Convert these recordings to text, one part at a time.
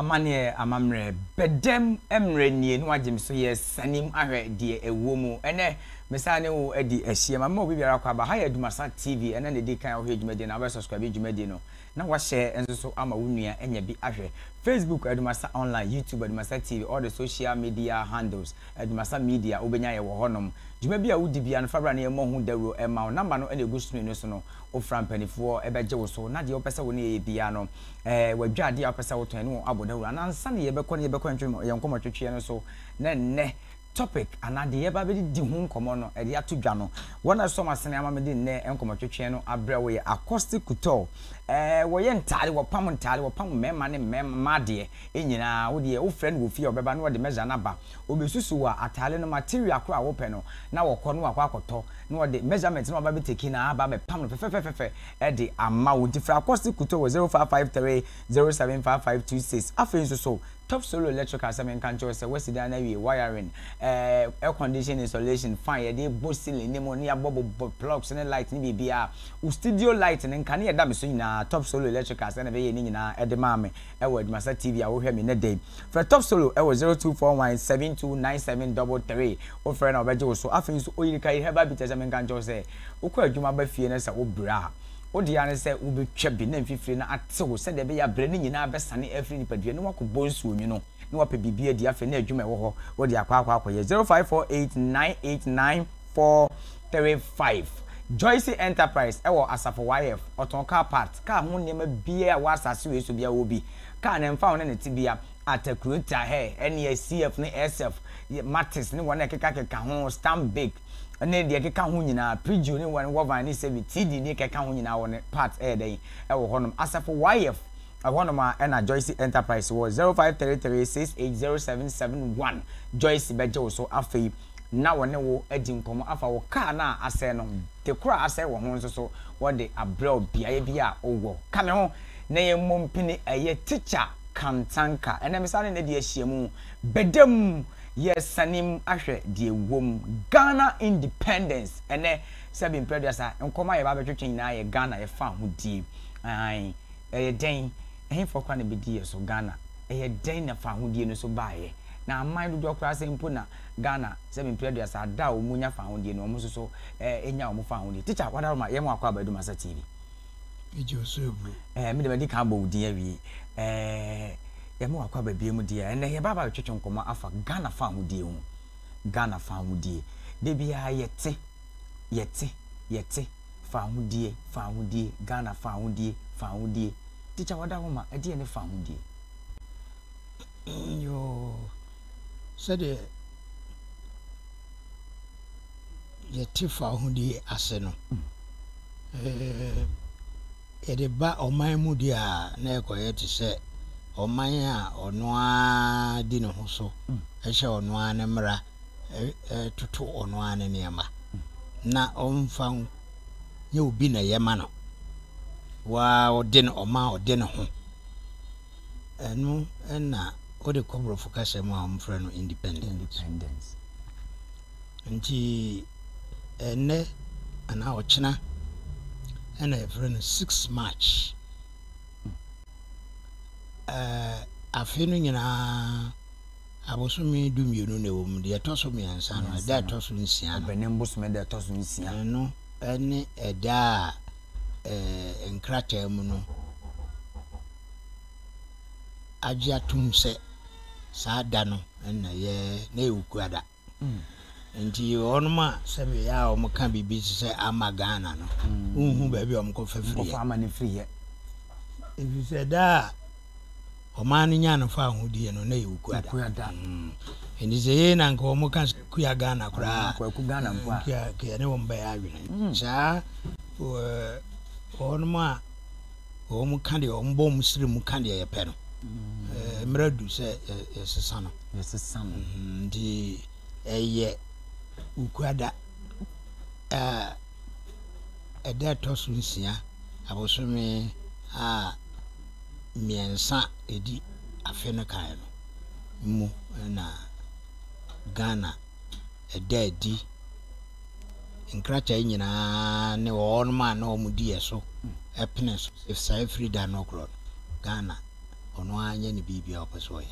amane amamre bedem emre nie no agem so ye sanim ahwe de ewomu ene mesane wo edi ehie mama obi biara kwa ba ha ya Dumasa TV ene ne di kan ahwe dwumade na ba subscribe dwumade no na wa share enso so ama wonua enya bi ahwe Facebook Dumasa online, YouTube Dumasa TV, all the social media handles Dumasa media obenya ye wo honom dwuma bi a wudi bia no fabra na ye mo hu dawro e ma number no ene go screen no so no ofra mpanifo ebeje wo so na de opese wo ne ye bia no wadwade opese wo to ne abo dawro na nsa ne ye bekọ ntwe ye nkomo twetwe no so na ne topic anade ye ba be di hu nkomo no e de atodwa no wona so masene ama me di ne nkomo twetwe no abre wo ye acoustic couture wo ye ntare wo pam ntare wo pam mema ne mema de enyina wo de wo friend wo fie obeba no wo de measure na ba obesusu wa atale no material kora wo pe no na wo kọ no akwa akoto no wo de measurement no ba be take na ba be pam no fefe e de ama wo di fra acoustic couture wo 0553 075526 afi so Top Solo Electrical Semen Control say West Dana wiring air condition installation fine ye dey both ceiling ni mo ni abobo plugs and light ni bibia u studio light and kan ye da me so nyina Top Solo Electrical say na be ye ni nyina e de ma me e wo Dumasa TV a wo hwe me ne day for Top Solo e wo 0241729733 o friend na obeje wo so afin so oyirika ye heba bi Semen Control say ukọ adwuma ba fie na say wo bra odi ane se ubetwa bi na mfifire na atewo se de be ya bre ni nyina besane afri ni padua no wakobọ nsu onyu no na wape bibia di afa na adwuma wo ho odi akwa ye 0548989435 Joyce Enterprise ewo Asafo YF oton car part car ho nema bia wa asase we so bia wo bi car na mfa ho ne tibia atakuta he NSCF ne SF Matis ne wona keka ho stamp big ane de keka ho nyina preview ne wan wovan ne se TD ne keka ho nyina won part den e wo honom Asafo YF ahonom a na Joyce Enterprise wo 0533680771 Joyce beje wo so afei na wone wo adi nkomo afa wo car na ase no de kura ase wo ho nso so wo de abrel bia bia owo ka me ho na ye mompini eye teacher kantanka ene misane na de ahyiamu bedam yes sanim ahwe de wom Ghana independence ene seven producer nkoma ye ba betwetwe nyina ye Ghana ye fa ho die ai den ehfo kwa na bedi so Ghana den na fa ho die no so baaye na amman do kra sempo na Ghana seven producer da o munya fa ho die no mo so enya o mo fa ho die teacher wada ma ye mo akwa ba Dumasa TV ejo so ebu me de be kan bo die awie ya mo akwa babie mu die ene ye baba twetwe nkoma afa Ghana fa ho die hu Ghana fa ho die de bia yete fa ho die Ghana fa ho die teacher wada ho ma ade ne fa ho die yo said yete fa ho die ase no de ba oman mu dia na ekoye te se oman a ono a di ne ho so ehye ono a ne mra tutu ono a ne niema na omfa nye obi na yema no wa odin oma odin ho enu na ode kobro focus mu a omfre no independence nti ene ana ochina and a friend 6 March afenu nyina abosumi dumienu na wom de etoso mi ansa no da etoso nsia no benem bosume da etoso nsia no ene eda enkrata mu no agiatum se saada no na ye na ewukuada nti onuma sebe ya o muka bibi se ama Ghana no unhu ba bi o mko fafiri o fa ama ne free if se da o man nya no fa ahudie no na yukuada ndi se ye na nko muka kuya Ghana kura ku Ghana mpo ke ne wo mba ya wi cha onuma o muka de o mbo musiri muka de ye pe no mradu se yesesano ndi eye ukwada eda tosu nsia abosome miensa edi afene kan no mu na Ghana eda edi nkracha nyina ne won ma na omudi yeso epnes if sai frida no kro Ghana ono anya ne bibia opeso ye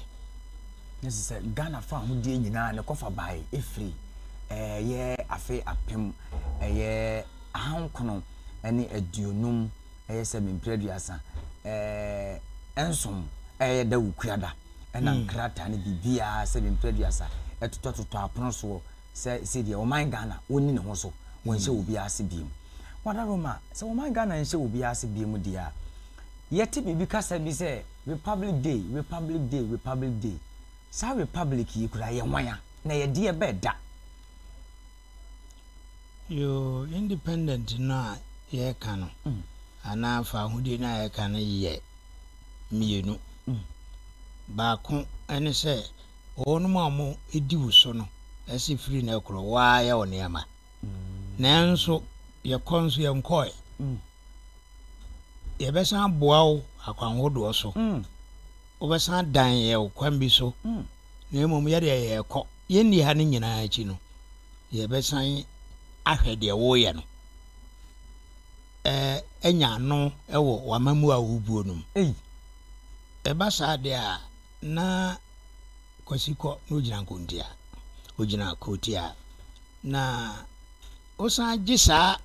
This is Ghana fa ho die nyina ne kofa bai efri ye afe apem ye ahankono ene aduonum se mempreduasa ensom da wukuada ena nkrata ne bibia se mempreduasa etotototo apono so se die o man Ghana woni ne ho so wonhye obi ase biem wadaroma se o man Ghana nhye obi ase biem dia yeti bibi kasa bi se Republic Day sa republic yi kura ye wanya na ye de be da yo independent na ye kanu ana fa hudi na ye kanu ye mienu ba ko ene se onu mamu edi wuso no esi free na ekro wa ya one ama nanso ye konso ye nkoe ye besan boawo akwan hodo so obesan dan ye kwan bi so na emom ye de ye ko ye ni ha ni nyina achi no ye besan ahwede wo ye no enya no ewo wamamu a wubuo no eba sa de a na kwasiko no gina nkontia ogina kotia na osan gisa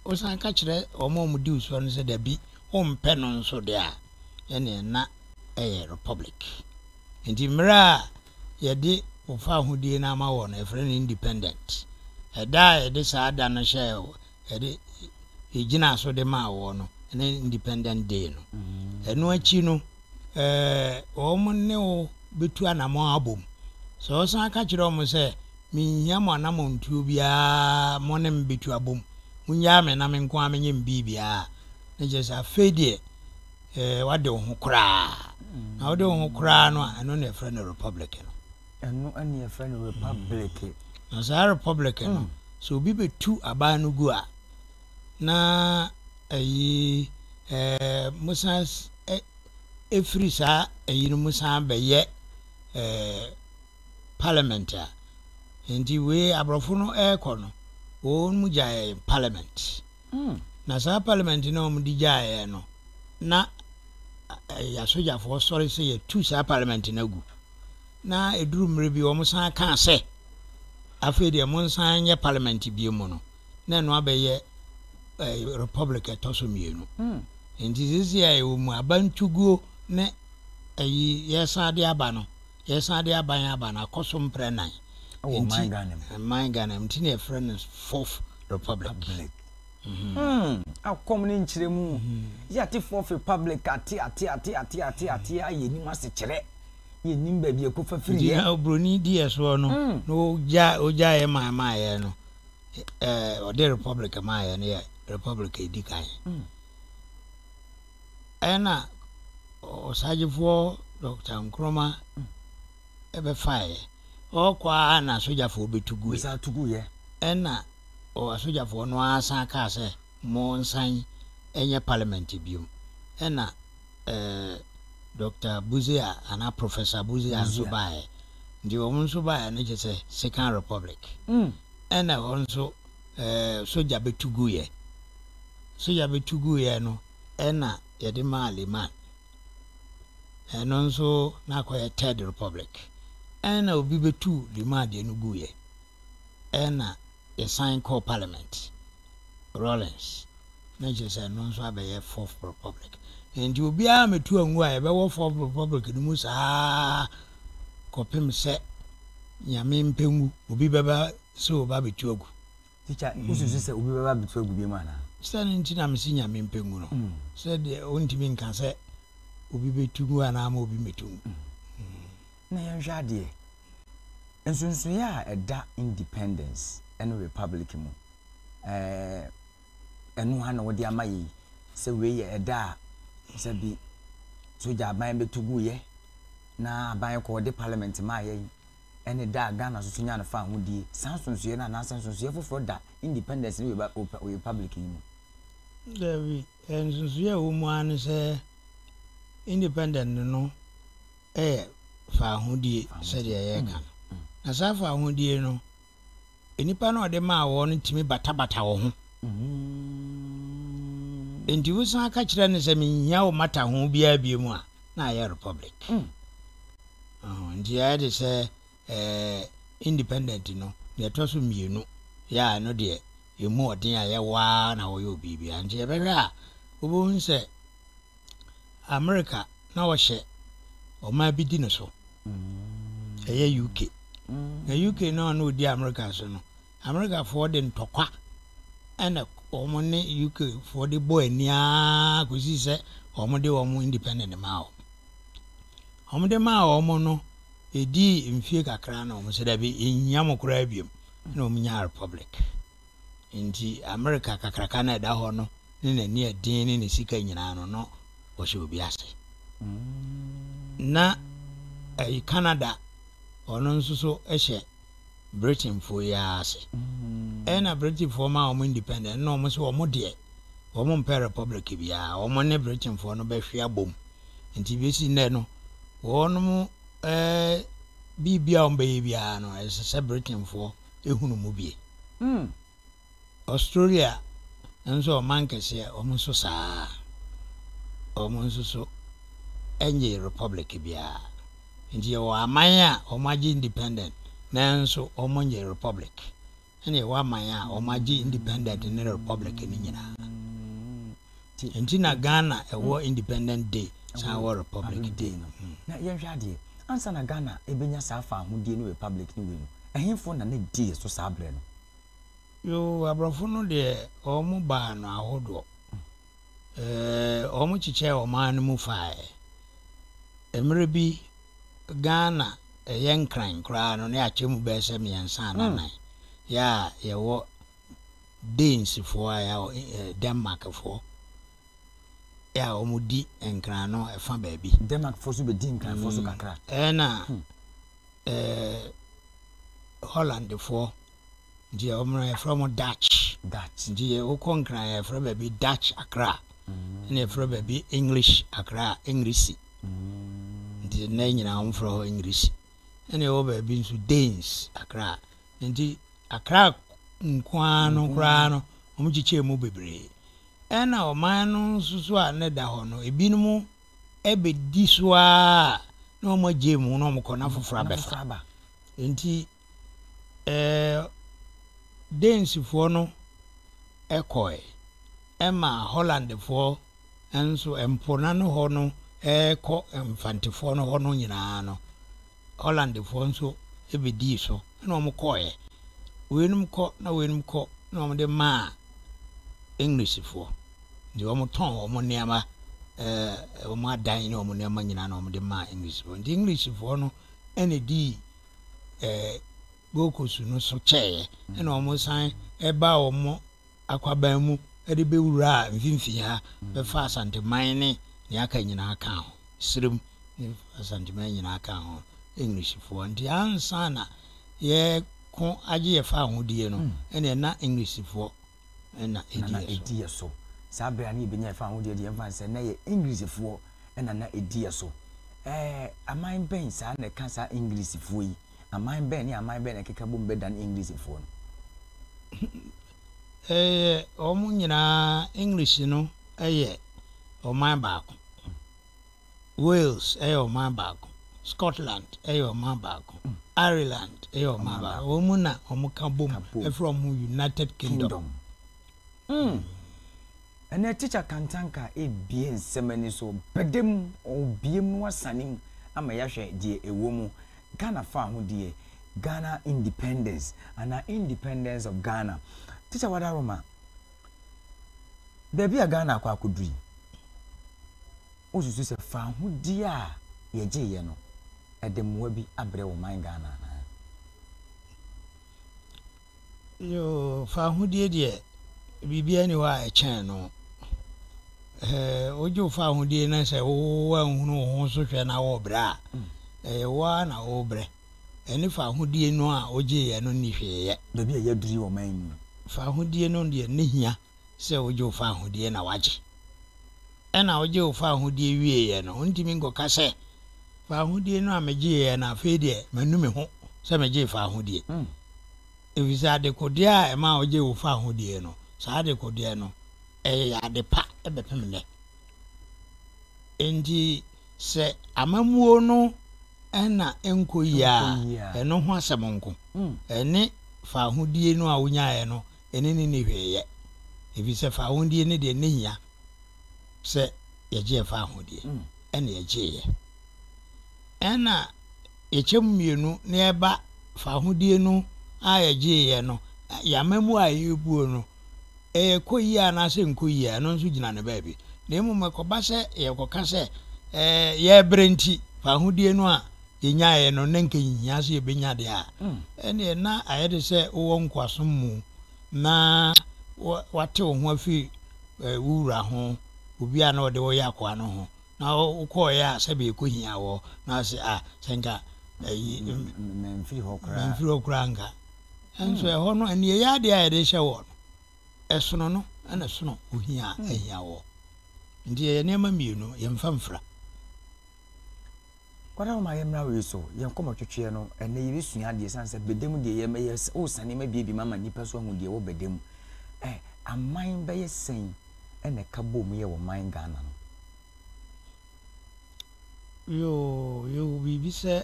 osan ka kire omom di uso no se da bi ompe no nso de a ene na republic enti mra ye di ofa hudie na ma wo na efre independent eda de sa da no hye ede egina so de ma wo no ene independent day no eno achi no omonne o betu anamo abom so osan ka kire omo se minya mo anamo ntuo bia mo ne mbetu abom munya me na me nko amenye mbibia ne je sa fedie wade ho kra na wade ho kra no ano na efre no republic no eno ani efre no republic na sa republic no so bi betu aba no gu a na ayi musa efri sa ayi no musa be ye parliament a enti we abrofo no ekono o mu jae parliament na sa parliament no mu di jae no na ya soja for sorry say ye two sa parliament na gu na eduru mre bi o mu san kan se afi de mu san ye parliament bi mu no na no abeye republic etoso mienu enti sisi ya o mu abantuguo ne ayi yesa de aba no yesa de aba na koso mprenan my Ghana mtini e friend fourth republic a komni nchire mu ya ti fourth republic ati aye ni mase kire ye nim ba bi ekofa free ya obroni die so no no oja ye ma ye no o de republic ma ye ne republic edikan ena osajifo Dr. Nkrumah ebe fae okwa na soja fo betugu bisa tugu ye ena o soja fo no asa ka se mo nsan enye parliament biom ena Dr. Buzia ana Professor Buzia Zubaye ndi o nso bae na je se second republic ena onso soja betugu ye no ena yede ma Aliman eno nso na kwa third republic ena obi betu limade no guye ena ye sign call parliament Rollins na je say no nso abeye fourth republic and obi a metu anwu a ye be wo fourth republic no musa kopem se nyame mpengu obi beba so oba betu agu teacher ususu se obi beba betu agu bi mana sane ntina mesi nyame mpengu no se de ontimi nka se obi betu ana ama obi metu na ya hwade ensunsu ya eda independence and republic mu enu ha na wodi amayi se we ye eda se bi soja ban betugu ye na ban ko de parliament ma ye ene da Ghana so nya na fa hodie sansunsu ye na sansunsu ye foforo da independence ni republic mu David ensunsu ye wo mu an se independent no fa hodie se de ye kan na sa fa hodie no enipa no de ma wo no timi batabata wo ho enti wo san ka kire ne se menya wo mata ho bia mu a na ayɛ republic nti ayɛ de sɛ independent no deɛ ɛtɔ so mmienu yɛ a no deɛ ɛmu ɔden a yɛwaa na wɔyɛ obiribia nti yɛbɛhwɛ a wobɛhu sɛ America na wɔhyɛ ɔma bi di no so ɛyɛ UK na UK na ɔno odi America so no Americafoɔ de ntɔkwa ɛna ɔmo ne UK4 de bɔ ania kɔsi sɛ ɔmo de ɔmo independent ma ɔmo de ma ɔmo no edi mfie kakra na ɔmo sɛ da bi enyia mo kora biem na ɔmo nya republic nti America kakraka na ɛda hɔ no ne n'ani ɛden ne ne sika nyinaa no wɔhyɛ obi ase na Canada ɔno nso so ɛhyɛ Britain fo ya ase ɛna Britain fo ma ɔmo independent na ɔmo sɛ ɔmo deɛ ɔmo mpɛ republic bia ɔmo ne Britain fo no bɛhwe abom nti besi nɛ no wɔnom bibia ɔmo bɛyɛ bia no ɛsɛ sɛ Britain fo ehunu mu bie Australia nso ɔman kɛse ɔmo nso saa ɔmo nso so ɛnyɛ republic bia nti yɛwɔ aman a ɔmo agye independent nanso ɔmo nyɛ republic ɛna yɛwɔ aman a ɔmo agye independent ne republic ne nyinaa nti na Ghana ɛwɔ independent day saa wɔ republic day no na yɛhwɛ adeɛ ansa na Ghana ebenya saa fa ahodie ne republic ne wei no ɛhenfo na ne die so saa brɛ no yo abrɔfo no deɛ ɔmo baa no ahodoɔ ɔmo kyekyɛ ɔman no mu fae mmerɛ bi Ghana ɛyɛ nkran koraa no ne akyɛ mu bɛɛ sɛ mmiɛnsa nanan yɛ a yɛwɔ Danesfoɔ a yɛwɔ Denmarkfoɔ yɛ a ɔmo di nkran no ɛfa baabi Denmarkfoɔ so bɛdi nkranfoɔ so kakra ɛna Hollandfoɔ nti ɔmo yɛfrɛ mo Dutch nti wokɔ nkran yɛfrɛ baabi Dutch Accra ne yɛfrɛ baabi English Accra English nti na nyinaa ɔmo frɛ hɔ English ɛna ɛwɔ baabi nso Danes Accra nti Accra nkoa no koraa no ɔmo kyekyɛ mu bebree ɛna ɔman no nso so a ne da hɔ no ebinom ɛbɛdi so a na ɔmo agye mu na ɔmo kɔ na foforɔ abɛfa nti Danesfoɔ no ɛkɔɛ ɛma Hollandfoɔ nso mpona no hɔ no ɛkɔ mfantefoɔ no hɔ no nyinaa no Hollandfoɔ nso ɛbɛdii so na ɔmo kɔɛ weenum kɔ na ɔmo de maa Englishfoɔ nti ɔmo tɔn ɔmo nneɛma ɔmo adan ne ɔmo nneɛma nyinaa na ɔmo de maa Englishfoɔ nti Englishfoɔ no ɛna di Gokosu no so kyɛɛ ɛna ɔmo san ɛba ɔmo akwaban mu ɛde bɛwura mfimfini ha bɛfa asanteman ne aka nyinaa ka ho srem ne asanteman nyinaa ka ho Englishfoɔ nti ansa na yɛko agye yɛfa ahodie no ɛna na Englishfoɔ ɛna ɛdi so saa bere ani benya yɛfa ahodie deɛ mfa sɛ na yɛ Englishfoɔ ɛna na ɛdi so aman bɛn saa na ka saa Englishfoɔ yi aman bɛn ne aman bɛn na keka bom bɛdan Englishfoɔ no ɔmo nyinaa English no ɛyɛ ɔman baako Wales ɛyɛ ɔman baako Scotland ɛyɛ ɔman baako Ireland ɛyɛ ɔman baako ɔmo na ɔmo ka bom ɛfrɛ ɔmo United Kingdom ɛnɛ teacher kantanka ebie nsɛm ani so bɛdɛm obiem no asanem ama yɛhwɛ deɛ ɛwɔ mu Ghana fa ahodie Ghana independence ana independence of Ghana teacher wadaroma baabi a Ghana akɔ akɔduri osusu sɛ fa ahodie a yɛgye yɛ no ɛde mmoa bi abrɛ wɔ man Ghana na yo fa ahodie deɛ bibia ni hɔ a ɛkyɛn no ojo fa ahodie na sɛ wo anhunu ho so hwɛ na wo brɛ a ɛwɔ na wo brɛ ɛne fa ahodie no a ogye yɛ no ni hwɛyɛ baabi a yɛduri wɔ man mu fa ahodie no deɛ ne hia sɛ ojo fa ahodie na wagye ɛna ojo fa ahodie wie yɛ no ntimi nkɔka sɛ fa ahodie no a megye yɛ na afei deɛ manu me ho sɛ megye fa ahodie efisɛ adekodeɛ a ɛma ogye wo fa ahodie no saa adekodeɛ no ɛyɛ ade pa ɛbɛpem nɛ enti se amamuo no ena enko ya eno ho asem nko ene fa ahodie no a wonyae no ene ne hweye ebi se fa ahodie ne de ne hia se yeje fa ahodie ene yeje ena echem mienu ne eba fa ahodie no a yeje ye no yamamu a yebuo no koyi ana se nkoyi no nso gina ne baabi na emu mekoba se yekoka se ye brenti fa ahodie no a yenyae no nenke hia se yebenya de a ene na ayede se wo nkwasom mu na wate wo ho afi wura ho obi a na ode wo yakwa no ho na ukọ ya se be ko hia wo na se senka memfiri hokra nga enso ho no ene ya de ayede hye wo no esono no ana sono ohia ahia wo ndiye nema mienu yemfamfra kwada ma yemra we so yenkomo twetwe no ene yiri sua de sanse bedem de yem yes o sane ma biebi mama nipa so hu de wo bedem aman be yesen ene ka bom ye wo man Ghana no yo bibi se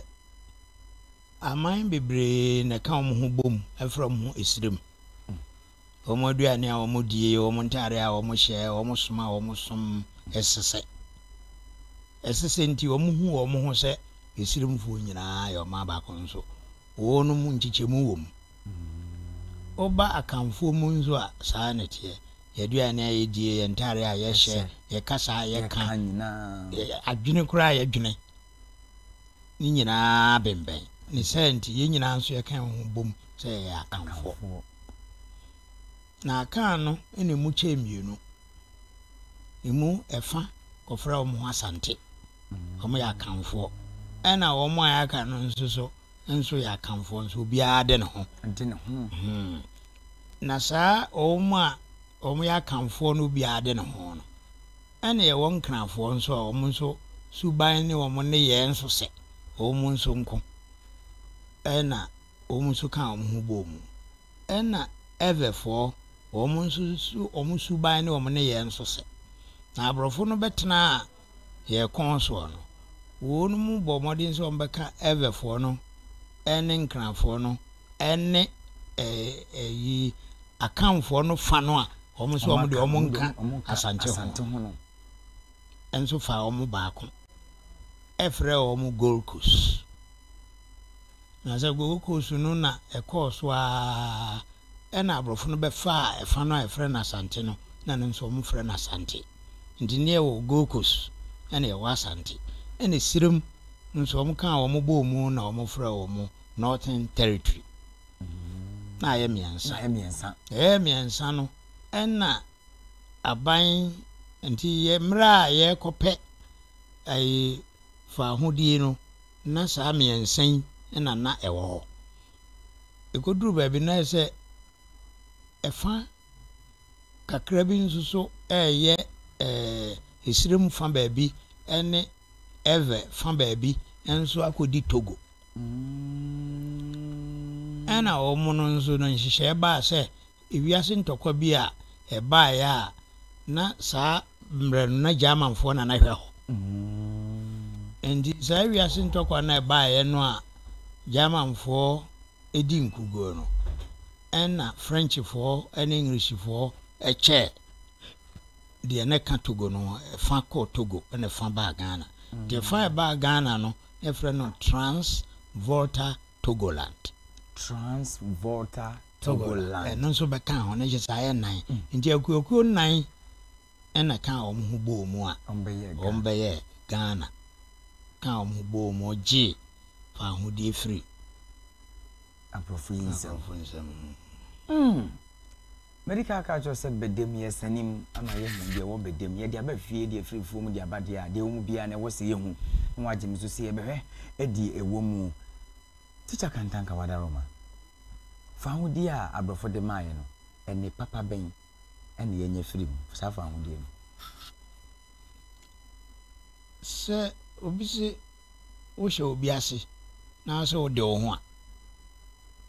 aman bebre na ka mo ho bom afrom ho esrem omo aduane a omo die omo ntare a omo hye omo soma omo som esese nti omo hu omo ho se esiremfo nyina ya omo ba ko nso wonu mu nchichemu wom oba akamfo mu nzo a saa ne tie yaduane a yedie ye ntare a ye hye ye kasa ye kan nyina adwene kura ye dwene ni nyina bemben ni senti ye nyina nso ye kan ho bom se ya akamfo na aka no ene mu chemienu emu efa kofra omo asante omo ya kanfo ena omo aka no nso ya kanfo nso bia de ne ho na saa omo ya kanfo no bia de ne ho no ena ye won kranfo nso omo nso suban ne omo ne ye nso se omo nso nko ena omo nso kan omo ho bom ena everfo omo nso omo suban ne omo ne ye nso se na abrofo no betena ye konso no wonu mu bo modin so mbeka everfo no ene nkranfo no ene yi akamfo no fa no a omo so omo de omo nka asante ho no enso fa omo baako efre omo Gold Coast na za Gold Coast no na ekoso a ena abrofo no befa efa no efre na asante no na nso omo fre na asante ndine wo Gold Coast ene ye wasante ene sirem nso omo kan omo bo mu na omo fre omo Northern Territory na ye miensa no ena aban nti ye mra ye kope ai fa hodie no na sa miensan ena na ewo ekoduru ba bi na se efa kakra bi nsuso eye esirem fa ba bi ene eve fa ba bi enso akodi Togo ana omo no nso no nhihye ba se ewiase ntokwa bi a eba ya na sa mre na Germanfo na hwe ho endi sa ewiase ntokwa na eba ya no a Germanfo edi nkugo no ena Frenchfo ena Englishfo eche de na ka Togo no fa ko Togo ena fa ba Ghana de fa ba Ghana no e fre no Transvolta Togoland no so be kan ho na je sa ye nan nti akuokuo nan ena kan omo hu bo mu a ombe ye Ghana kan omo bo mu ji fa hu die free aprofinse medical culture said bedem ye sanim ama ye hu de wo bedem ye de aba fie de free fuom de aba de a de wo mu bia na wo se ye hu na wa gem so se ye behwe edi ewo mu teacher kantanka wadaroma fa hodi a abrofo de maaye no ene papa ben ene ye nya free mu sa fa hodi no se obi se wo hye obi ase na so de wo ho a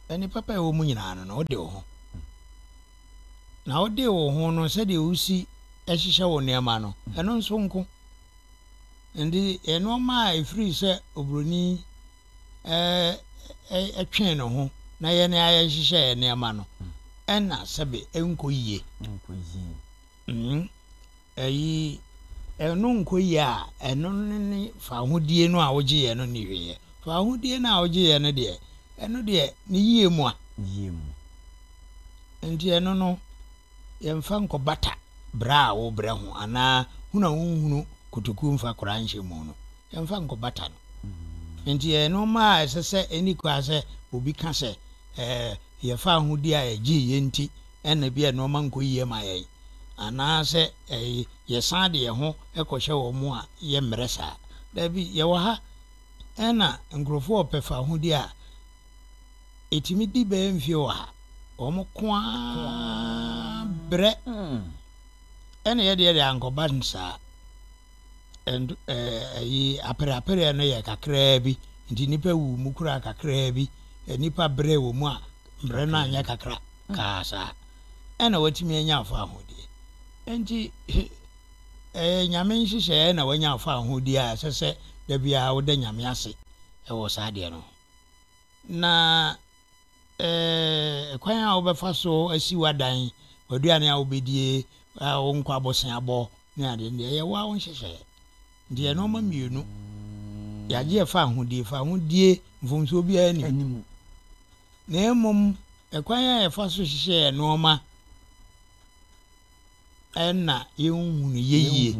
ene papa e wo mu nyina no wo de wo ho na wo de wo ho no se de usi ehihye wo neema no eno nso nko ndi enoma efiri se obroni etwen no ho na ye ne aye hihye ne ama no ena sebe enkoyie ayi eno nkoyie a eno ne fa hodie no a wogie no ne hweye fa hodie na wogie no de eno de ne yie mu a ndi eno no yemfa nkobata bra wo bre ho ana hunu kutuku mfa kora nhye mu no yemfa nkobata no ndi eno ma sese eni kwa se obi ka se ye fa hodi a egi ye nti ena bia no ma nkoyie ma ye ana se ye san de ye ho ekohye wo mu a ye mresa da bi ye wa ha ena ngrofo opefa hodi a etimi di be mfie wa ha omo kwa bre ena ye de ankoba nsa and yi apere no ye kakra bi nti nipa wu mu kura kakra bi nipa bre wo mu a bre na anya kakra kaasa ena watimi anya afa ahodi enti nyame nhihye na wanya afa ahodi a sese da bia wo da nyame ase wo sa de no na kwan a wo befa so asi wadan waduane a wo bedie a wo nkwa bosen abo ne ade ne ye wa wo nhihye de no ma mienu ya je fa ahudie mfomso bia ani na emom ekwan ya fa so hihye no ma ena yehunu yeye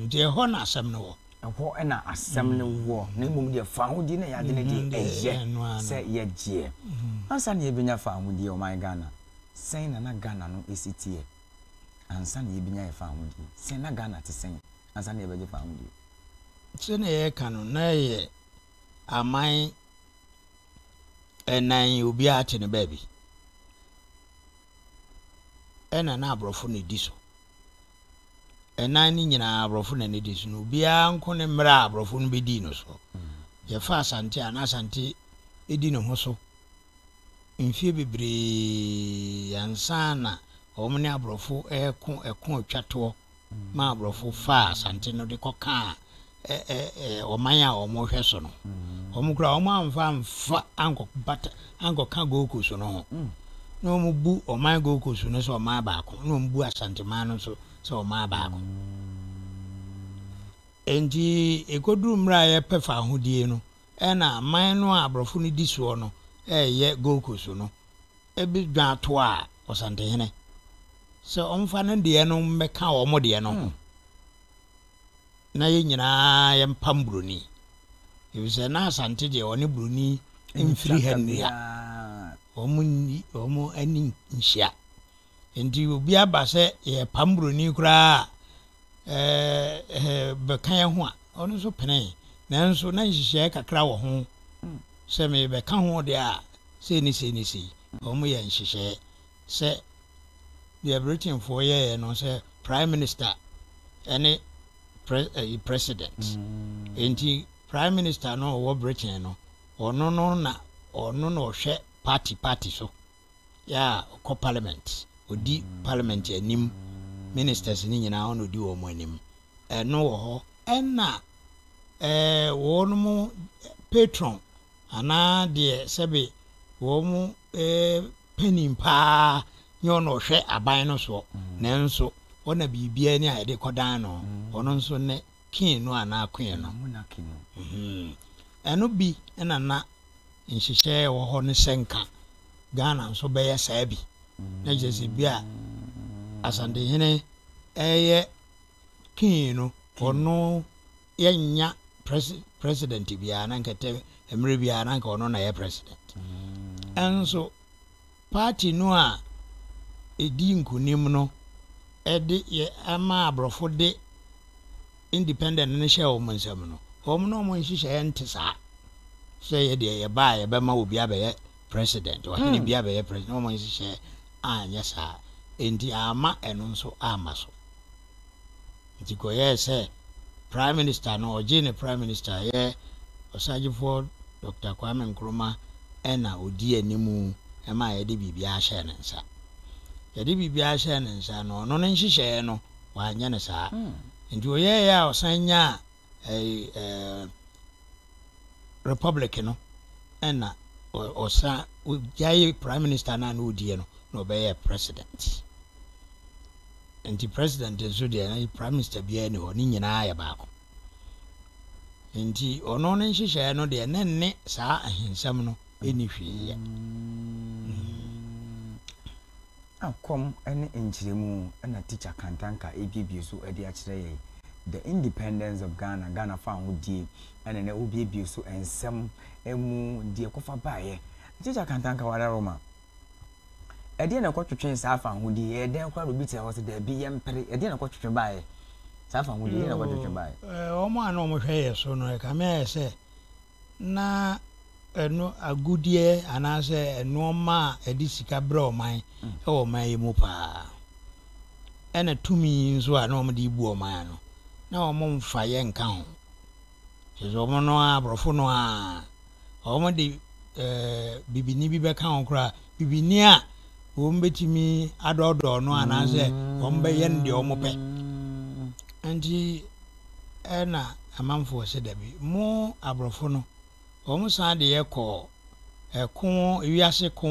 de ho na asem no ho ena asem no wo na emom de fa ahudie na ya de ne de eye se ye je ansa na yebenya fa ahudie o my Ghana sen na Ghana no esitie ansa na yebenya fa ahudie sen na Ghana te sen ansa na yebeje fa ahudie se na ye kanu na ye amai enan obi ate ne baby ena na abrofo ne diso enan ni nyina abrofo ne diso no obi anko ne mra abrofo no bedi no so ye fa asante ana asante edi ne ho so mfie bebre yansana omne abrofo eko atwato ma abrofo fa asante no de koka omanya omo hwe so no omukura omo amfa anko bata anko ka goku so no no mu bu oman goku so no so ma baako no mu bu asante ma no so ma baako enji ekoduru mra ye pefa hodie no ena man no abrofo no di so no ye goku so no ebi dwa to a osante hene so omfa no de no meka omo de no na ye nyina ye mpam broni yuse na asante de oni broni mfiri hania omo ani nhia enti obi abase ye pam broni kura be kan ho a ono so pene nanso na nhihye kakra wo ho se me be kan ho de a se ni omo ye nhihye se the Britain for ye no se prime minister any president enti prime minister no wo Britain no ono no hwe party so ya ko parliament odi parliament anim ministers ni nyina ono di wo mo anim no wo ho enna wo no mo patron ana de sebe wo mo penimpa nyo no hwe aban no so nanso ona bibia ni a de kodan no ono nso ne kin no ana kwen no eno bi ena na nhihye wo ho ne senka Ghana nso be ya saabi na jese bia asande hene eye kin no ono yenya president bia na nkete emre bia na nka ono na ye president enso party no a edi nkunim no edi ye ama abrofo de independent ne hye o mansam no no mo nhihye ntesa so ye de ye ba ye be ma obi abaye president wa ni bi abaye president mo nhihye anya sa enti ama eno nso ama so nti ko ye se prime minister no oje ne prime minister ye Osajifo Dr. Kwame Nkrumah ena odi animu ema ye de bibia hye ne nsa ye de bibia hye ne nsa no no nhihye no wa anya ne sa nti oyɛ ya osanya republic no ɛna osa jai prime minister na odie no na obɛyɛ president nti president nso de na prime minister bia ne hɔ ne nyinaa yɛ baako nti ɔno no nhyehyɛ no de ne saa ahensɛm no ɛni hwee akom ɛne nkyerɛmu ɛna teacher Kantanka ebibie so ɛde akyerɛ yɛ the independence of Ghana fa ho die ɛna na obibie so ensɛm emu die kofa baayɛ teacher Kantanka wada Roma ɛde na kɔtwetwe saa fa ho die ɛde kwa robi te hɔ se da bi yɛmpere ɛde na kɔtwetwe baayɛ saa fa ho die na kɔtwetwe baayɛ ɔmo ana ɔmo hwɛ yɛ so no ka me ayɛ sɛ na ɛno agudie anaasɛ ɛnoɔma a ɛde sika brɛ ɔman ɛwɔ ɔman yi mu paa ɛna tumi nso a na ɔmo de bu ɔman no na ɔmo mfa yɛ nka ho sɛ ɔmo no aborɔfo no a ɔmo de bibini bi bɛka ho koraa bibini a wɔn bɛtumi adɔɔdɔɔ no anaasɛ wɔn bɛyɛ no deɛ ɔmo pɛ nti ɛna amanfoɔ sɛ dabi mo aborɔfo no wɔn san de yɛkɔ ɛko ewiase ko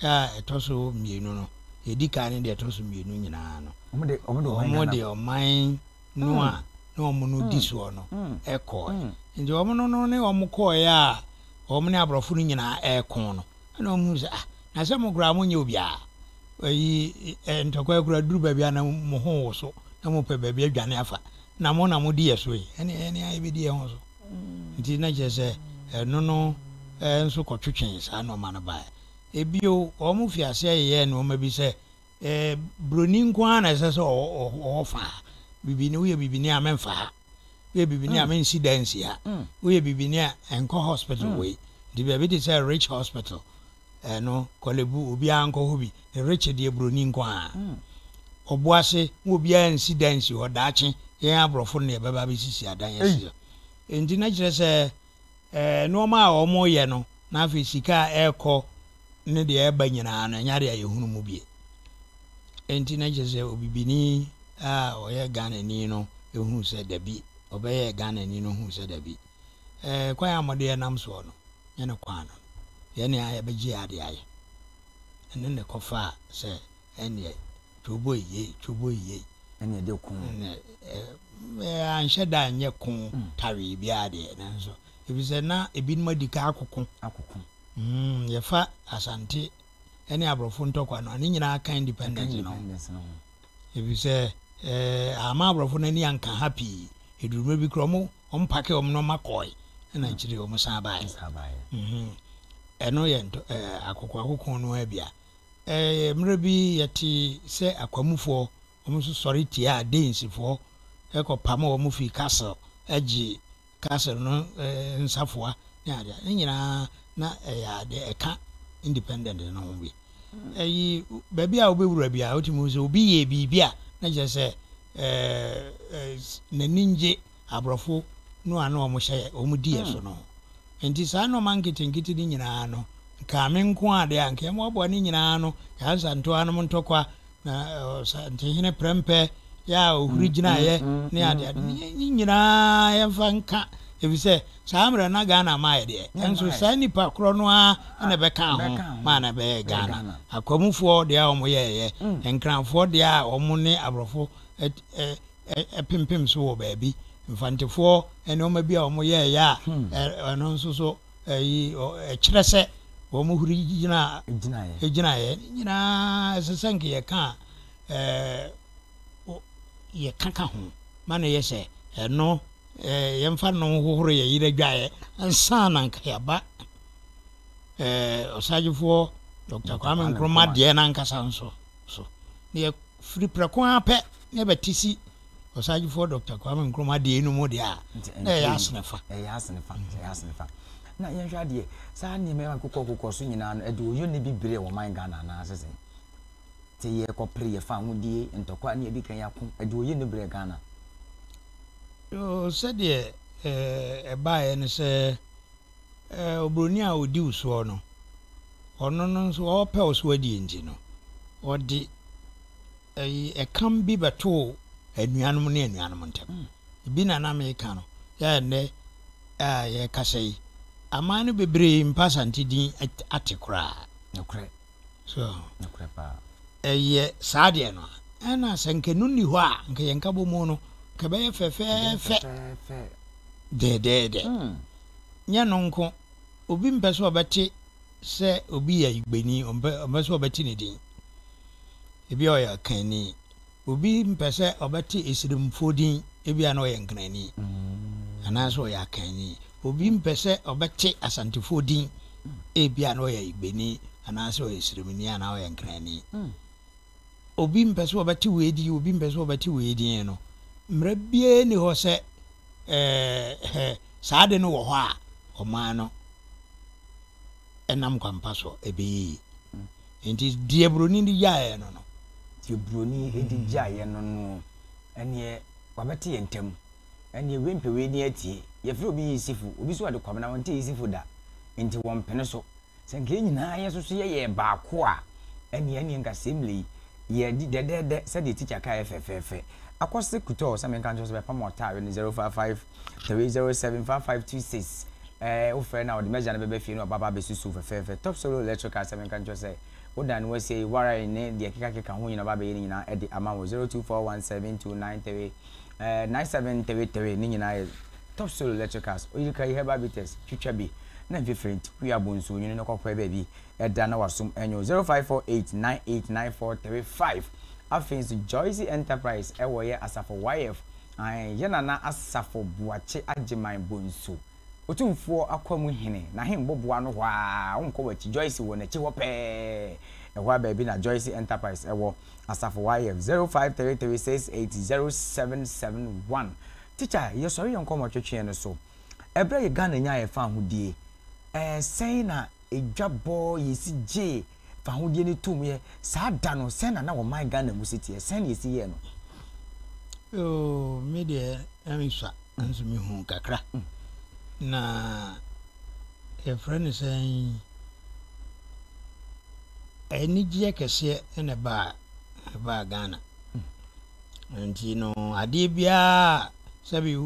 a ɛtɔ so mmienu no yɛdi kan ne deɛ ɛtɔ so mmienu nyinaa no wɔn de ɔman no a na wɔn no di soɔ no ɛkɔɔ nti wɔn no ne wɔn kɔɔɛ a wɔn ne aborɔfo no nyinaa ɛɛko no ɛna wɔn sɛ na sɛ mo kura mo nyɛ obiara ɛyi ntɔkwa kura duru baabi a na mo ho wɔ so na mo pɛ baabi adwane afa na mo di yɛ so yi ɛne ayɛ bi di yɛ ho so nti na kyerɛ sɛ ɛno no nso kɔtwetwe saa nɔɔma no baeɛ ebio ɔmo fi ase yɛ nɔɔma bi sɛ broni nko ara na ɛsɛ sɛ ɔwɔ fa bibini woyɛ bibini a memfa ha woyɛ bibini a mensi da nsi ha woyɛ bibini a ɛnkɔ hospital wei nti baabi te sɛ rich hospital ɛno kɔlebu obiara nkɔ hɔ bi rich deɛ broni nko ara ɔboase wo obiara nsi da nsi hɔ daakye yɛn aborɔfo no yɛbɛba bɛsisi adan yɛsi nti na kyerɛ sɛ nneɛma a wɔn yɛ no na afei sika a ɛrekɔ ne deɛ ɛba nyinaa no ɛnya deɛ yɛhunu mu bie nti na kyerɛ sɛ obibini a ɔyɛ Ghanani no ehunu sɛ dabi ɔbɛyɛ Ghanani no ehunu sɛ dabi kwan a wɔde ɛnam soɔ no yɛn ne kwan no yɛn ne ayɛ bɛgye ade ayɛ ɛne ne kɔfa sɛ ɛneɛ tubo yie ɛne de kun anhyɛ da nyɛ kun tawe bi ade nanso ebisɛ na ebinom adi ka akoko yɛfa asante ɛne aborɔfo ntɔkwa no ne nyinaa ka independence no ebisɛ ama aborɔfo no ani anka happy eduruma bi kora ɔmo pake ɔmo no makɔe ɛna kyerɛ ɔmo san bae ɛno yɛ akoko no abia mmerɛ bi yɛte sɛ akwamufoɔ ɔmo nso sɔre tia adensifoɔ ɛkɔ pam ɔmo fi castle agye castle no nsafoa ne ade ne nyinaa na ɛyɛ ade ɛka independent no ho bi ɛyi baabi a wobɛwura bi a wotumi sɛ obi yɛ biribi a na kyerɛ sɛ n'ani ngye aborɔfo no a na ɔmo hyɛ ɔmo di yɛ so no nti saa nɔɔma nketenkete ne nyinaa no kaame nko ade a nka ɛmoaboa ne nyinaa no yɛansa ntoa no ntɔkwa na ntehene prɛmpɛ ya ohuri gyinaeɛ ne ade ne nyinaa yɛmfa nka efisɛ saa mmerɛ na Ghana ma yɛ deɛ ɛnso saa nipa korɔ no a na bɛka ho ma na bɛyɛ Ghana akwamufoɔ deɛ a wɔn yɛɛyɛ nkranfoɔ deɛ a wɔn ne aborɔfo ɛpempem so wɔ baabi mfantefoɔ nneɛma bi a wɔn yɛɛyɛ a ɛno nso so ɛkyerɛ sɛ wɔn huri gyinaeɛ nyinaa ɛsɛ sɛ nka yɛka yɛkaka ho ma no yɛ sɛ ɛno yɛmfa no hohoro yɛ yere dwaeɛ ansa na nka yɛba ɔsagyefoɔ Dr. Kwame Nkrumah deɛ no ankasa nso so na yɛfiri prɛko a pɛ na yɛbɛte si ɔsagyefoɔ Dr. Kwame Nkrumah deɛ no mu deɛ a na ɛyɛ asenefa na yɛnhwɛ adeɛ saa nneɛma kokɔ so nyinaa no ɛde oyo ne bibire wɔ man Ghana na asese te yɛ kɔpere yɛ fa hodie ntɔkwa ne yɛdi kan yɛako ɛde oyo ne bibire Ghana sɛdeɛ ɛbaeɛ no sɛ obroni a ɔdi usoɔ no ɔno no nso ɔpɛ usoɔ di nti no ɔde ɛkam bi bɛtoo anuanom ne anuanom ntem bi na na me ka no ya ne ye kasa yi amane bebre mpasante din ate kura nokre so nokre pa ye saade no ana sankenu ni ho a nka yenka bomu no ka be fe de nya no nko obi mpese obete se obi ya igbeni ombe obete ne din ebi oya kanni obi mpese obete esirimfo din ebi ana oya nkanani ana so oya kanni obi mpese obete asantefo din ebi ana oya igbeni ana so oya esirimni ana oya nkanani obi mpese obete wedi obi mpese obete wedi no mrabie ni ho se saade no wo ho a oman no enam kwampa so ebeyi enti diebroni di yae no diebroni edi jaye no ene wabete yentem ene wempe we ni atie ye fro bi yisifu obi so ade kwamna wonte yisifu da enti wompene so senke nyina ye so ye baako a ene nka semle ye di dedede se de teacher ka FFF akose kuto se men kan so be pamota we 055 307 5526 o frɛ na o de meja na bebe fie no baba be susu fefefe top solo electrical se men kan jo se o dan we say wara ne de keka ho nyina baba ye nyina e de ama 02417293 9733 ni nyina ye top solo electricals o yika ihe babites twitwa bi na different we abonso nyino no kokwa baby e da na wasum enyo 0548989435 afins Joyce Enterprise e wo ye asafo YF ye na asafo buache ageman bonso otumfo akwamu hene na hemboboa no hwa wonko wachi Joyce wo na chi wo pe e hwa ba bi na Joyce Enterprise e wo asafo YF 0533680771 teacher ye sorry yonko mo twetwe no so ebre ye Ghana nya ye fa hodie sei na edwabo yesi je fa hodie ni tum ye sa da no sei na wo man Ghana musiti sei na yesi ye no media amisa anso mi hu kakra na e friend say eni je kese ene ba Ghana nti no ade bia sabi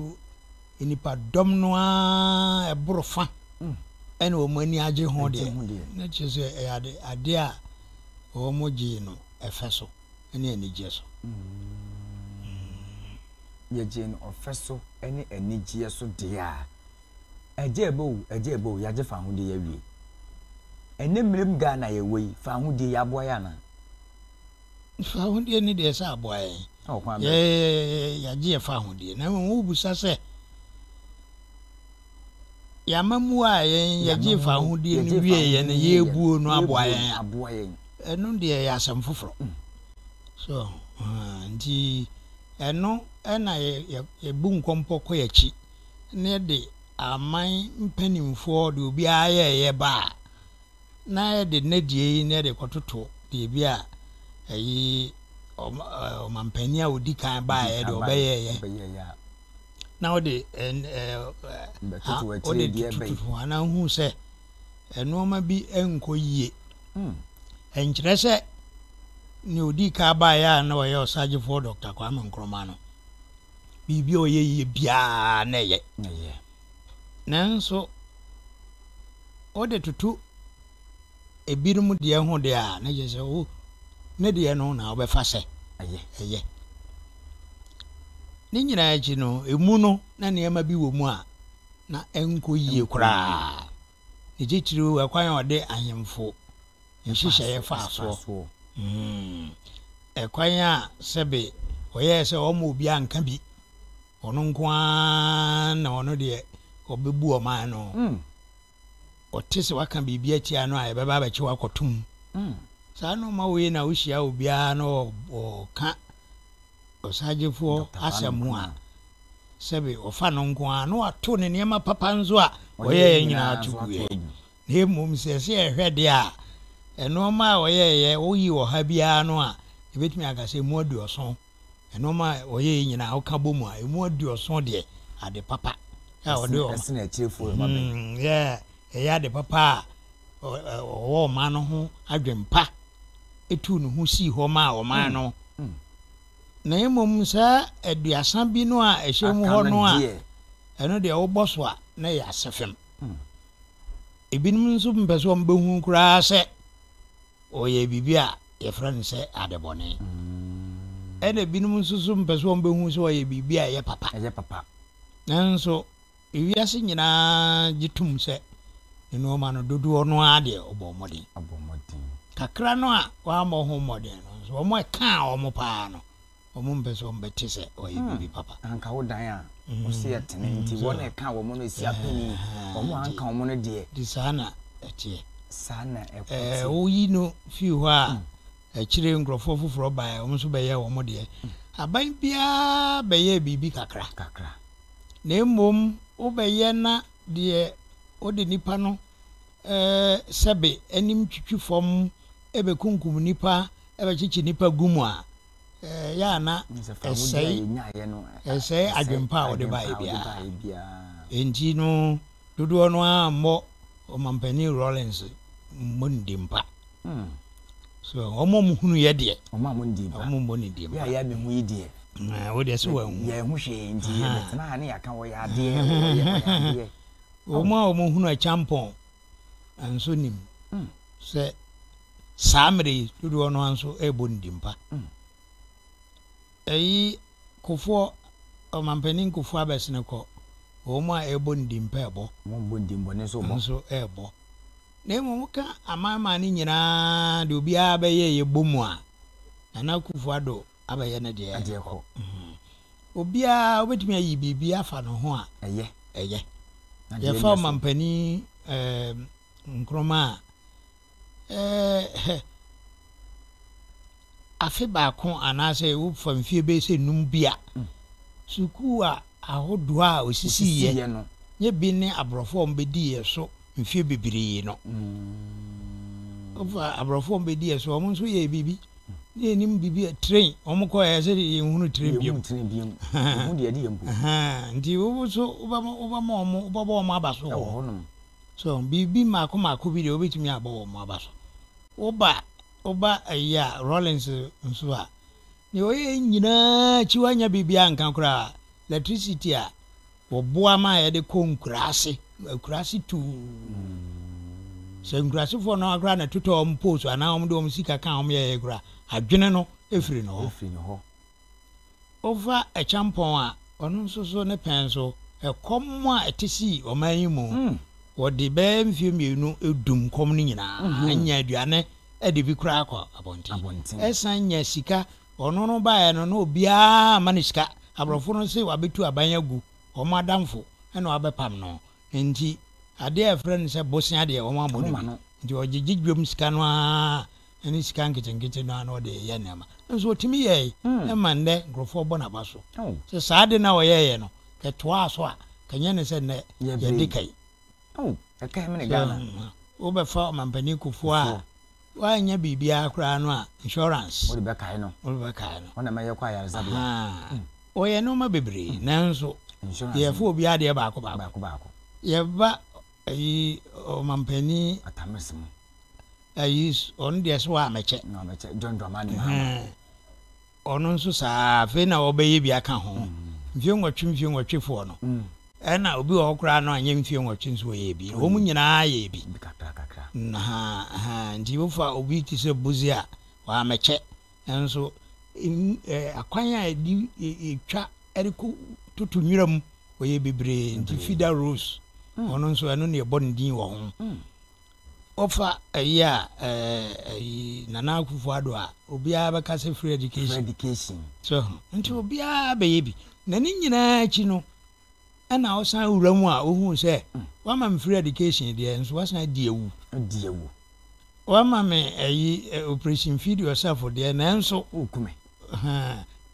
enipa dom no a e borofa ene o mani age ho de na chese e ade a o moji no efeso ene eni je so ye jin ofeso ene eni je so de a ejebo ya je fa hu de ya wie ene mrem Ghana ye wei fa hu de ya boya na fa hu de ni de sa boya ya je fa hu de na wo busa se ya mamu a ya je fa hu de ni wie ye ne ye buo no aboya eno de ya asam foforo so nti eno na ye bu nkompo ko ya chi ne de aman mpanimfo de obi aye ba na de nadie ne de kototo de bia ayi o mampania odi kan ba ye de obeye na o de o de ana hu se enoma bi enko yie enkyere se ni odi ka ba ya na o ye osagefo Dr. Kwame Nkrumah no bibi o ye bia na ye nanso o de tutu ebirum de ho de a na je se o ne de no na obefa se eye ni nyina aji no emu no na neema bi wo mu a na enko yie kura ni jitiri akwan o de ahemfo nhihye ye fa so ekwan a sebe o ye se o mo obi anka bi ono nkwa na ono de obebu oman no otese waka bibia tia no a beba bachi wakotum sa no ma we na wohia obia no o ka osagefo asemu a sebe ofa no nkwa no ato ne niema papa nzo a oye nyina atuguye na emum sese ehwede a eno ma oye oyi wo ha bia no a ebetumi agase mu aduoso eno ma oye nyina oka bomu a emu aduoso de ade papa ya ode o na chefo ma be ya de papa o ma no ho adwempa etu no ho si ho ma o ma no na emom sa aduasa bi no a ehye mu ho no a eno de wo boso a na ya asefem ebinum nso mpeso mbehu kura se oye bibi a ye friend se adebone ene binum nso mpeso mbehu se oye bibi a ye papa nanso ewiase nyina gitum se eno ma no dodo no ade obomodin kakra no a wa mo ho modin no so mo ka o mo pa no o mo mpeso mbeti se oye bibi papa anka wo dan a o se yetene nti wo na ka wo mo no si apani o mo anka wo mo no de di sana etie sana ekoti oyi no fi ho a ekire nkrofo foforo ba o mo so be ye wo mo de aban bia be ye bibi kakra na emom wo be ye na de o de nipa no sebe anim twitwifom ebe kunkum nipa ebe chichi nipa gumu a ya na esei adwempa o de ba bia enti no dodo no a mo o mampani Rollins mondimpa so omo muhunu ye de omo mondimpa omo mondimpa ya me hu yi de wo de so wa hu ya hu hwe enti betena ha ne ya kan wo ya de wo ya de omo hunu a champon anso nim se samre dodo no anso e bondimpa eyi kofo o mampani kofo abesene ko omo a e bondimpa ebo mo bondimbo ne so bo so ebo na emu ka amama ni nyina de obi a be ye bomu a na kofo ado abaye ne de ko obi a obetimi ayi bibi afa no ho a eye ye fa mampani nkroma afi ba kon anase wo famfie be se num bia suku a ahodo a osisi ye no ye bi ne abrofo mbedi ye so mfie bibiri no ofa abrofo mbedi ye so omo so ye bibi ne nim bibi train omo ko ye se ye hunu train biom hu de ye mbu ndi wo so oba mo omo abaso ho no so bibi mako bi de obetumi abo mo abaso oba aya Rollins nso a ne oye nyina chiwanya bibia nkan kura electricity a oboa ma ye de konkurase tu se nkurase fo no akura na tuto mposo ana om de om sika kan om ye kura adwene no efiri no ho over a champon a ono nso so ne pen so ekom a etisi omanyimu wodi be mfie mienu edum kom ni nyina anya aduane ede bi kura akọ abontin esan nya sika ono no ba no obia manisika abrofo no se wabetu abanyagu omo adamfo ena wabepam no enti ade a friend se bosia de omo amonu nti ogigigwem sika no a eni sika nkete no na ode ye nema nso otimi ye e mande grofo bo na baso se saade na oyeye no ketwa so a kanye ne se ne ye dikai aka me ne gana wo be fa mampani kufu a wa nya bibia akra no a insurance wo be kai no ona ma ye kwa ya zabia oye no ma bebre nanso ye fa obi ade ba ko ye ba ayi o mampani atamesimu ayi on de so a meche John Dramani ono nso sa fe na obeye bi aka ho mfie nwotwe fo no ena obi wo kra no anye mfie nwotwe nso ye bi o mu nyina ye bi kakra ha ndi wo fa obi ti se buzia wa meche enso akwan a di etwa eriko tutu nwiram oye bebre ndi fida rose ono nso eno ne bon din wo ho ofa ya Nana Akufo-Addo a obi a beka se free education so nti obi a be ye bi na ni nyina chi no na osan wuramu a ohun se wa ma free education de nso wasan di ewu wa ma me operation feed yourself de na nso okume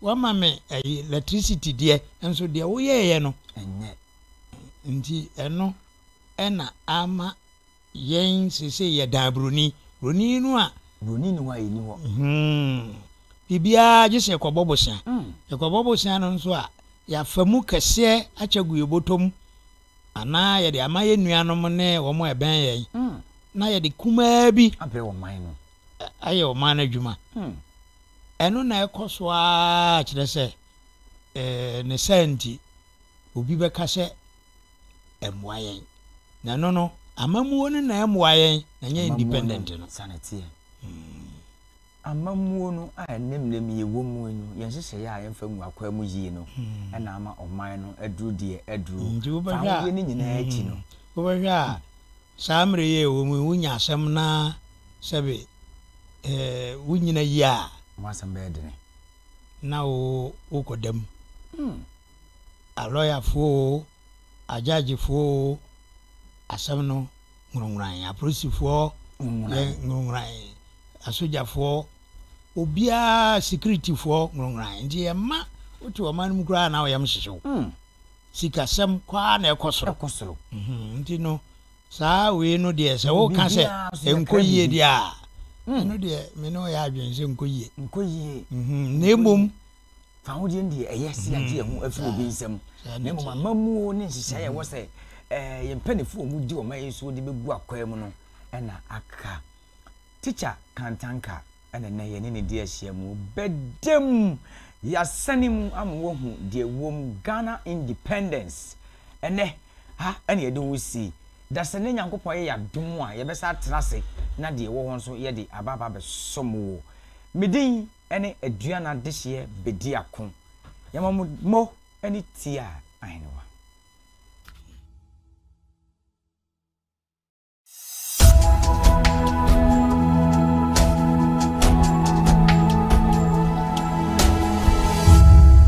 wa ma me electricity de nso de wo ye no enye nti eno na ama yen sese ye da broni no a broni ni wa yini ho bibia je se ekobobosia no nso a ya famu kese achagu yebotom ana ye de amaye nuanom ne wo mo eben ye na ye de kuma bi abre wo man no aye wo man adwuma eno na ekoso a kire se ne senti obi beka se emwayen na no amamuo no na emwayen na nya independent no sanete amamuo no a nemlem ye womu no yenhyehyɛ ya yemfa mu akwa mu yie no ɛna ama ɔman no aduru de aduru fa wo ni nyina achi no wo bɛhwɛ samre ye wo mu wunya asɛm na sɛbe wunyina yi a mo asɛm bɛyɛ dene na wo kodam a lawyer fo a judge fo asɛm no ngurunguran a police fo ngurunguran a soldier fo obia security fo ngurunguran ndi ema wotu oman mu kura na oyam hyehyew sikasɛm kwa na ekosoro ndi no saa we no de sɛ wo ka sɛ enkoyie de a no de me no ya adwen sɛ enkoyie nemom fa ho de ndi ɛyɛ si ade ho afi obi nsɛm nemom amamuo ne nhyehyɛ yɛ wɔ sɛ yempanifo mu di oman yi so de begu akwa mu no ɛna aka teacher kantanka ɛna na yɛ ne de ahyia mu bedem yasane mu amwo hu de wom Ghana independence ɛnɛ ha ɛna yɛ de wo si da sɛ ne nyankopɔ yɛ yadom a yɛbɛsa trase na de wo ho nso yɛ de ababa bɛsomo medin ɛne aduana de hye bedi ako yamamo ɛne tia ahenewa